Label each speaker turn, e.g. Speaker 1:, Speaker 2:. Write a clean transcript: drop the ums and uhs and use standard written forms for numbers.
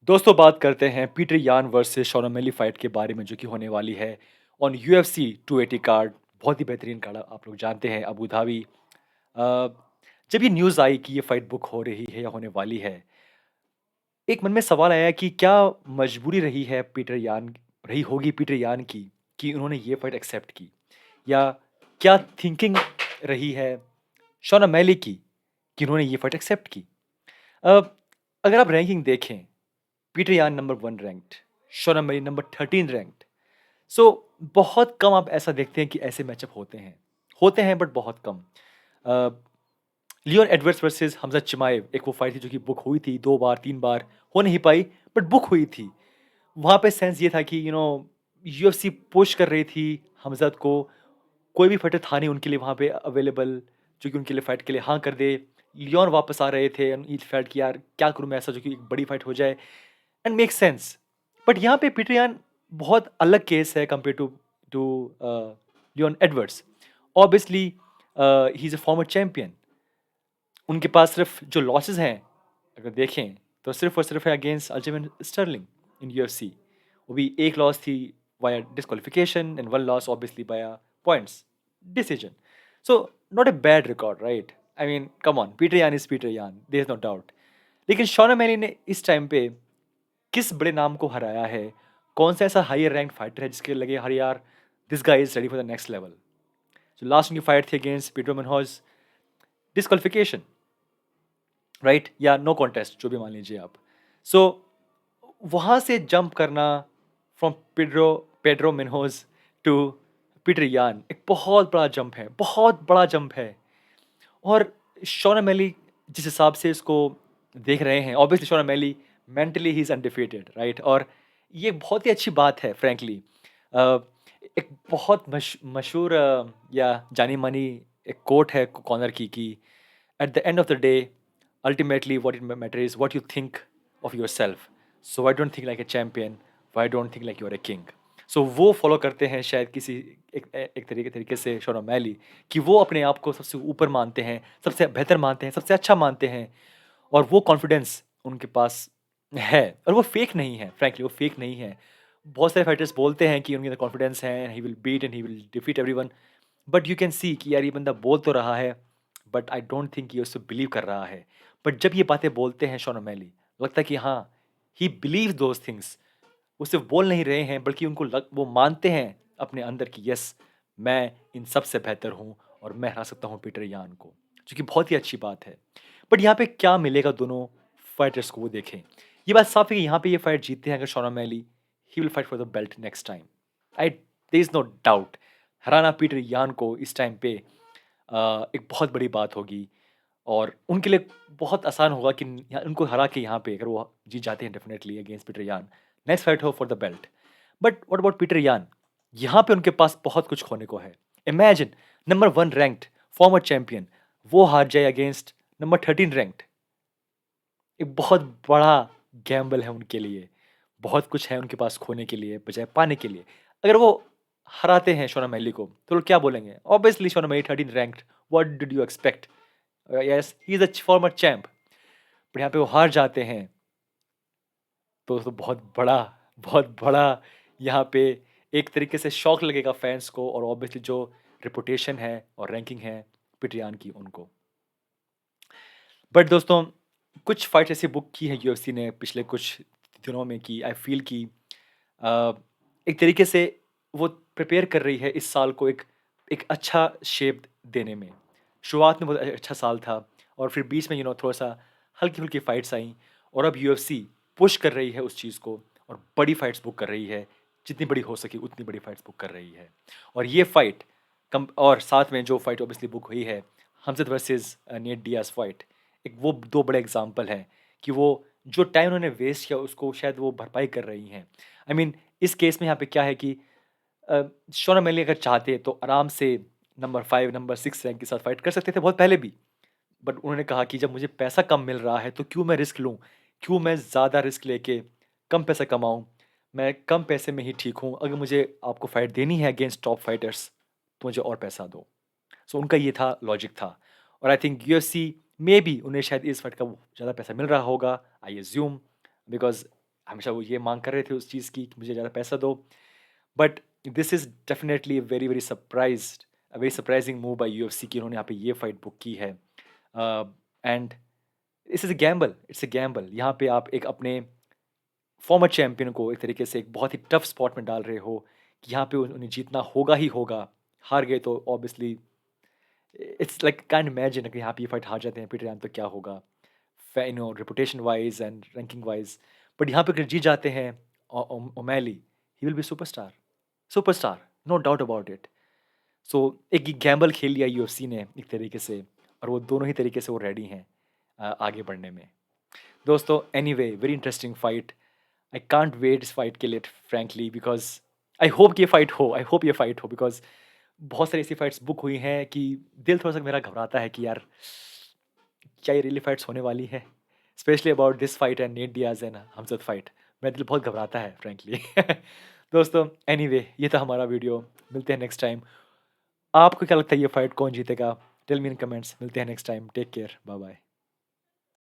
Speaker 1: दोस्तों बात करते हैं पीटर यान वर्सेस शॉन ओमेली फाइट के बारे में जो कि होने वाली है ऑन यूएफसी 280 कार्ड। बहुत ही बेहतरीन कार्ड आप लोग जानते हैं अबू धाबी। अ, जब ये न्यूज़ आई कि ये फाइट बुक हो रही है या होने वाली है, एक मन में सवाल आया कि क्या मजबूरी रही होगी पीटर यान की कि उन्होंने ये फाइट एक्सेप्ट की, या क्या थिंकिंग रही है शॉन ओमेली की कि उन्होंने ये फाइट एक्सेप्ट की। अ, अगर आप रैंकिंग देखें, पीटर यान नंबर 1 रैंक्ड, शोना मरी नंबर 13 रैंक्ड। सो बहुत कम आप ऐसा देखते हैं कि ऐसे मैचअप होते हैं बट बहुत कम। Uh, Leon Edwards versus Khamzat Chimaev, एक वो फाइट थी जो कि बुक हुई थी 2 बार 3 बार, हो नहीं पाई बट बुक हुई थी। वहाँ पे सेंस ये था कि यूएफसी पुश कर रही थी हमज़त को, कोई भी फाइटर था नहीं उनके लिए वहाँ पे अवेलेबल जो कि उनके लिए फाइट के लिए हाँ कर दे। लियोन वापस आ रहे थे एंड ही फेल्ट कि यार क्या करूँ मैं ऐसा जो कि एक बड़ी फाइट हो जाए एंड मेक सेंस। बट यहाँ पे पीटर यान बहुत अलग केस है compare to to Leon Edwards. Obviously he is a former champion. उनके पास सिर्फ जो लॉसेस हैं अगर देखें तो सिर्फ और सिर्फ है अगेंस्ट अल्जेमेन स्टर्लिंग इन यूएफसी। वो भी एक लॉस थी via disqualification and one loss obviously via points decision. So not a bad record, right? I mean come on, Peter यान इज पीटर यान, देयर इज नो डाउट। लेकिन शॉन मैली ने इस time पे किस बड़े नाम को हराया है? कौन सा ऐसा हायर रैंक फाइटर है जिसके लगे हर यार this guy is ready for the next level? जो लास्ट उनकी फाइट थी अगेंस्ट पीटर मनहॉज, डिस्क्वालिफिकेशन, राइट? या नो कॉन्टेस्ट जो भी मान लीजिए आप। सो वहाँ से जंप करना from Pedro Pedro Munhoz to Petr Yan एक बहुत बड़ा जंप है, बहुत बड़ा जंप है। और शॉन मैली जिस हिसाब से इसको देख रहे हैं, obviously Shawn Maili mentally he is undefeated, right? और ये बहुत ही अच्छी बात है फ्रैंकली। एक बहुत मशहूर या जानी मानी एक कोट है कॉर्नर की कि at the end of the day ultimately what it matters is what you think of yourself. So I don't think like a champion, why don't think like you're a king. So वो follow करते हैं शायद किसी एक तरीके से shown मैली, कि वो अपने आप को सबसे ऊपर मानते हैं, सबसे बेहतर मानते हैं, सबसे अच्छा मानते हैं। और वो कॉन्फिडेंस उनके पास है और वो फेक नहीं है, फ्रैंकली वो फेक नहीं है। बहुत सारे फाइटर्स बोलते हैं कि उनके अंदर कॉन्फिडेंस है, he will beat and he will defeat everyone, but you can see कि यार ये बंदा बोल तो रहा है बट आई डोंट थिंक ये उससे बिलीव कर रहा है। बट जब ये बातें बोलते हैं शॉन ओमेली, लगता है कि हाँ, ही बिलीव दोज थिंग्स। वो सिर्फ बोल नहीं रहे हैं बल्कि वो मानते हैं अपने अंदर कि यस, मैं इन सब से बेहतर हूँ और मैं हरा सकता हूँ पीटर यान को, जो कि बहुत ही अच्छी बात है। बट यहाँ पे क्या मिलेगा दोनों फाइटर्स को वो देखें। ये बात साफ है कि यहाँ पे ये फाइट जीतते हैं अगर Sean O'Malley, he will fight for the belt next time. I there is no doubt, हराना पीटर यान को इस टाइम पे एक बहुत बड़ी बात होगी और उनके लिए बहुत आसान होगा कि उनको हरा के यहाँ पे अगर वो जीत जाते हैं डेफिनेटली अगेंस्ट पीटर यान, नेक्स्ट फाइट हो for the belt. But what about Peter यान? यहाँ पे उनके पास बहुत कुछ खोने को है। Imagine number 1 ranked farmer champion, वो हार जाए अगेंस्ट नंबर 13 रैंक्ड। एक बहुत बड़ा गैम्बल है उनके लिए। बहुत कुछ है उनके पास खोने के लिए बजाय पाने के लिए। अगर वो हराते हैं शोना मैली को तो लोग क्या बोलेंगे? Obviously Shona Maili 13 ranked, what did you expect? Yes, he is a former champ. But यहाँ पे वो हार जाते हैं तो बहुत बड़ा यहाँ पे एक तरीके से शॉक लगेगा फैंस को और ऑब्वियसली जो रिपुटेशन है और रैंकिंग है पिट्रियान की उनको। बट दोस्तों, कुछ फाइट्स ऐसी बुक की है यूएफसी ने पिछले कुछ दिनों में कि आई फील कि अ, एक तरीके से वो प्रिपेयर कर रही है इस साल को एक एक अच्छा शेप देने में। शुरुआत में बहुत अच्छा साल था और फिर बीच में थोड़ा-सा हल्की-फुल्की फाइट्स आईं और अब यूएफसी पुश कर रही है उस चीज़ को और बड़ी फाइट्स बुक कर रही है। जितनी बड़ी हो सके उतनी बड़ी फाइट्स बुक कर रही है। और ये फाइट कम और साथ में जो फाइट ऑब्वियसली बुक हुई है, हमज़द वर्सेस नेट डियाज़ फाइट, एक वो 2 बड़े एग्ज़ाम्पल हैं कि वो जो टाइम उन्होंने वेस्ट किया उसको शायद वो भरपाई कर रही हैं। आई मीन इस केस में यहाँ पे क्या है कि शोना मैली अगर चाहते तो आराम से नंबर 5, नंबर 6 रैंक के साथ फाइट कर सकते थे बहुत पहले भी। बट उन्होंने कहा कि जब मुझे पैसा कम मिल रहा है तो क्यों मैं रिस्क लूँ? क्यों मैं ज़्यादा रिस्क लेके कम पैसा कमाऊँ? मैं कम पैसे में ही ठीक हूँ। अगर मुझे आपको फाइट देनी है अगेंस्ट टॉप फाइटर्स तो मुझे और पैसा दो। सो उनका ये था लॉजिक था। और आई थिंक यूएफसी में भी उन्हें शायद इस फाइट का ज़्यादा पैसा मिल रहा होगा, आई अज़्यूम, बिकॉज़ हमेशा वो ये माँग कर रहे थे उस चीज़ की कि मुझे ज़्यादा पैसा दो। But this is definitely a very surprising move by UFC कि उन्होंने यहाँ पे ये फाइट बुक की है। And this is a gamble, it's a gamble. यहाँ पे आप एक अपने फॉर्मर चैंपियन को एक तरीके से एक बहुत ही टफ स्पॉट में डाल रहे हो कि यहाँ पे उन्हें जीतना होगा ही होगा। हार गए तो obviously it's like can't imagine कि यहाँ पे ये फाइट हार जाते हैं पीटर यान तो क्या होगा? Reputation wise and ranking wise. But यहाँ पे अगर जीत जाते हैं O'Malley, he will be superstar, superstar, no doubt about it. So एक गैम्बल खेल लिया यूएफसी ने एक तरीके से और वो दोनों ही तरीके से वो रेडी हैं आगे बढ़ने में। दोस्तों anyway very interesting fight. I can't wait इस फाइट के लिए फ्रैंकली बिकॉज़ आई होप कि ये फाइट हो, आई होप ये फाइट हो बिकॉज़ बहुत सारी ऐसी फाइट्स बुक हुई हैं कि दिल थोड़ा-सा मेरा घबराता है कि यार क्या ये रियली फाइट्स होने वाली है? Specially about this fight and Nate Diaz and Khamzat fight. मेरा दिल बहुत घबराता है फ्रैंकली। दोस्तों एनीवे ये था हमारा वीडियो। मिलते हैं नेक्स्ट टाइम। आपको क्या लगता है ये फाइट कौन जीतेगा? Tell me in comments. मिलते हैं next time. Take care. Bye bye.